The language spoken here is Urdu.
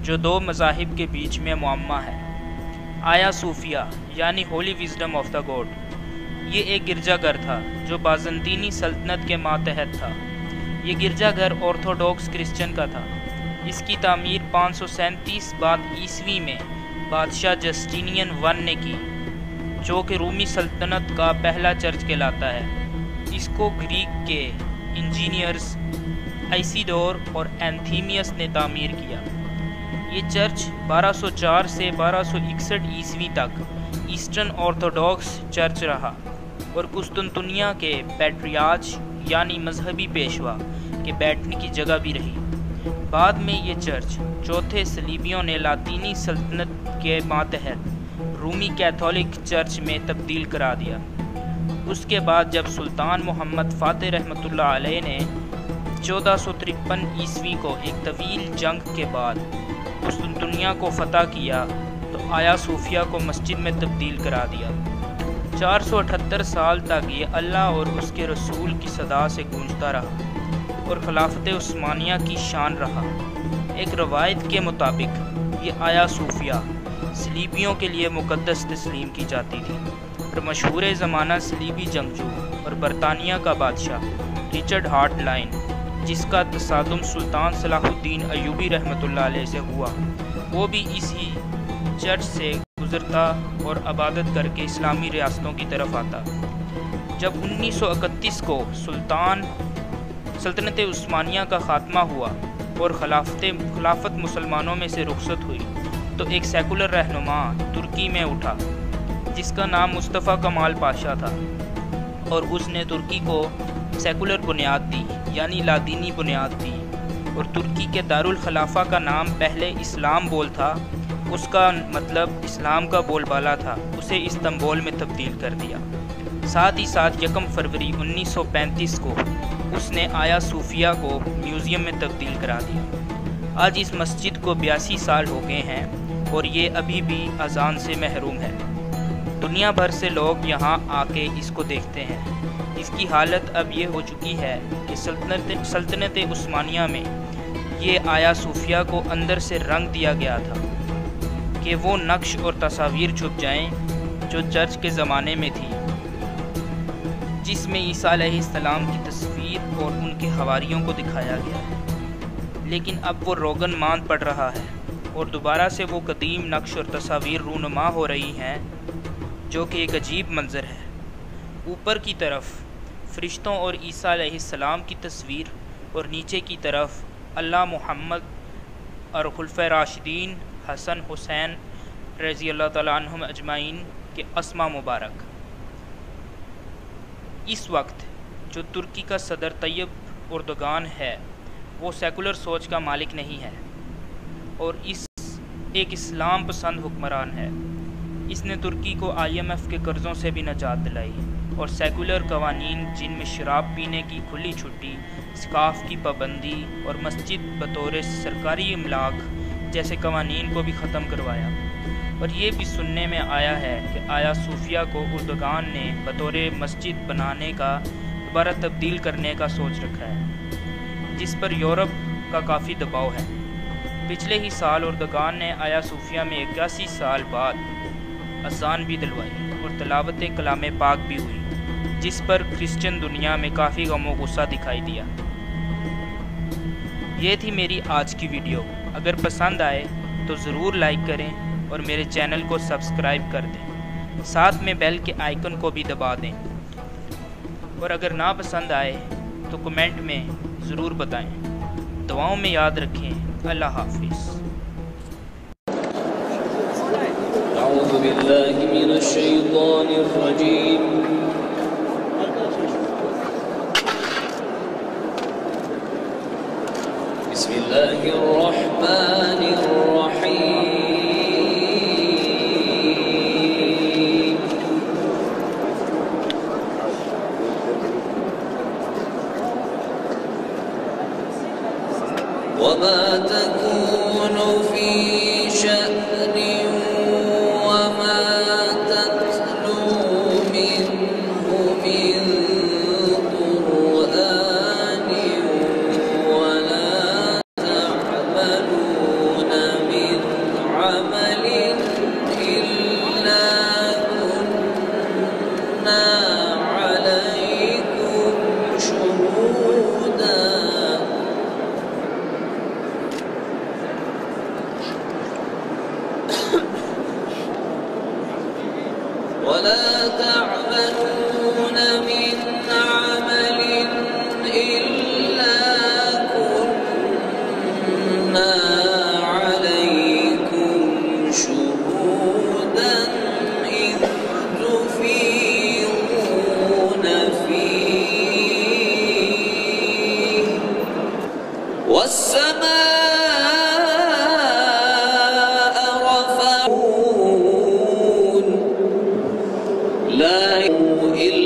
جو دو مذاہب کے بیچ میں معمہ ہے۔ آیا صوفیہ یعنی holy wisdom of the god, یہ ایک گرجا گھر تھا جو بازنطینی سلطنت کے ماتحت تھا۔ یہ گرجا گھر آرتھوڈاکس کرسچن کا تھا۔ اس کی تعمیر 537 بعد عیسوی میں بادشاہ جسٹینین ون نے کی، جو کہ رومی سلطنت کا پہلا چرچ کہلاتا ہے۔ اس کو گریک کے انجینئرز آئسیڈور اور اینتھیمیس نے تعمیر کیا۔ یہ چرچ 1204 سے 1261 عیسوی تک ایسٹرن آرتھوڈاکس چرچ رہا اور قسطنطنیہ کے پیٹریارچ یعنی مذہبی پیشوا کے بیٹھنے کی جگہ بھی رہی۔ بعد میں یہ چرچ چوتھے صلیبیوں نے لاطینی سلطنت کے ماتحت رومی کیتھولک چرچ میں تبدیل کرا دیا۔ اس کے بعد جب سلطان محمد فاتح رحمۃ اللہ علیہ نے 1453 عیسوی کو ایک طویل جنگ کے بعد قسطنطنیہ کو فتح کیا تو آیا صوفیہ کو مسجد میں تبدیل کرا دیا۔ 478 سال تک یہ اللہ اور اس کے رسول کی صدا سے گونجتا رہا اور خلافت عثمانیہ کی شان رہا۔ ایک روایت کے مطابق یہ آیا صوفیہ صلیبیوں کے لیے مقدس تسلیم کی جاتی تھی اور مشہور زمانہ صلیبی جنگجو اور برطانیہ کا بادشاہ رچرڈ ہارٹ لائن، جس کا تصادم سلطان صلاح الدین ایوبی رحمۃ اللہ علیہ سے ہوا، وہ بھی اسی چرچ سے گزرتا اور عبادت کر کے اسلامی ریاستوں کی طرف آتا۔ جب 1931 کو سلطنت عثمانیہ کا خاتمہ ہوا اور خلافت مسلمانوں میں سے رخصت ہوئی تو ایک سیکولر رہنما ترکی میں اٹھا جس کا نام مصطفیٰ کمال پاشا تھا، اور اس نے ترکی کو سیکولر بنیاد دی یعنی لادینی بنیاد دی، اور ترکی کے دارالخلافہ کا نام پہلے اسلام بول تھا، اس کا مطلب اسلام کا بول بالا تھا، اسے استنبول میں تبدیل کر دیا۔ ساتھ ہی ساتھ 1 فروری 1935 کو اس نے آیا صوفیہ کو میوزیم میں تبدیل کرا دیا۔ آج اس مسجد کو 82 سال ہو گئے ہیں اور یہ ابھی بھی اذان سے محروم ہے۔ دنیا بھر سے لوگ یہاں آ کے اس کو دیکھتے ہیں۔ اس کی حالت اب یہ ہو چکی ہے کہ سلطنت عثمانیہ میں یہ آیا صوفیہ کو اندر سے رنگ دیا گیا تھا کہ وہ نقش اور تصاویر چھپ جائیں جو چرچ کے زمانے میں تھی، جس میں عیسیٰ علیہ السلام کی تصویر اور ان کے حواریوں کو دکھایا گیا ہے، لیکن اب وہ روغن ماند پڑ رہا ہے اور دوبارہ سے وہ قدیم نقش اور تصاویر رونما ہو رہی ہیں، جو کہ ایک عجیب منظر ہے۔ اوپر کی طرف فرشتوں اور عیسیٰ علیہ السلام کی تصویر اور نیچے کی طرف اللہ، محمد اور خلفائے راشدین حسن حسین رضی اللہ تعالیٰ عنہم اجمعین کے اسما مبارک۔ اس وقت جو ترکی کا صدر طیب اردوغان ہے وہ سیکولر سوچ کا مالک نہیں ہے اور ایک اسلام پسند حکمران ہے۔ اس نے ترکی کو IMF کے قرضوں سے بھی نجات دلائی اور سیکولر قوانین جن میں شراب پینے کی کھلی چھٹی، اسکاف کی پابندی اور مسجد بطور سرکاری املاک جیسے قوانین کو بھی ختم کروایا۔ اور یہ بھی سننے میں آیا ہے کہ آیا صوفیہ کو اردوغان نے بطور مسجد بنانے کا دوبارہ تبدیل کرنے کا سوچ رکھا ہے، جس پر یورپ کا کافی دباؤ ہے۔ پچھلے ہی سال اردوغان نے آیا صوفیہ میں 81 سال بعد اذان بھی دلوائی اور تلاوت کلام پاک بھی ہوئی، جس پر کرسچن دنیا میں کافی غم و غصہ دکھائی دیا۔ یہ تھی میری آج کی ویڈیو۔ اگر پسند آئے تو ضرور لائک کریں اور میرے چینل کو سبسکرائب کر دیں، ساتھ میں بیل کے آئیکن کو بھی دبا دیں، اور اگر نا پسند آئے تو کمنٹ میں ضرور بتائیں۔ دعاؤں میں یاد رکھیں۔ اللہ حافظ۔ اعوذ باللہ من الشیطان الرجیم۔ بسم اللہ الرحمن الرحیم۔ وما تكون في شأن وما تتلو من تعملون من عمل إلا كنا عليكم شهودا إذ تفيضون فيه والسماء رفعون لا إلا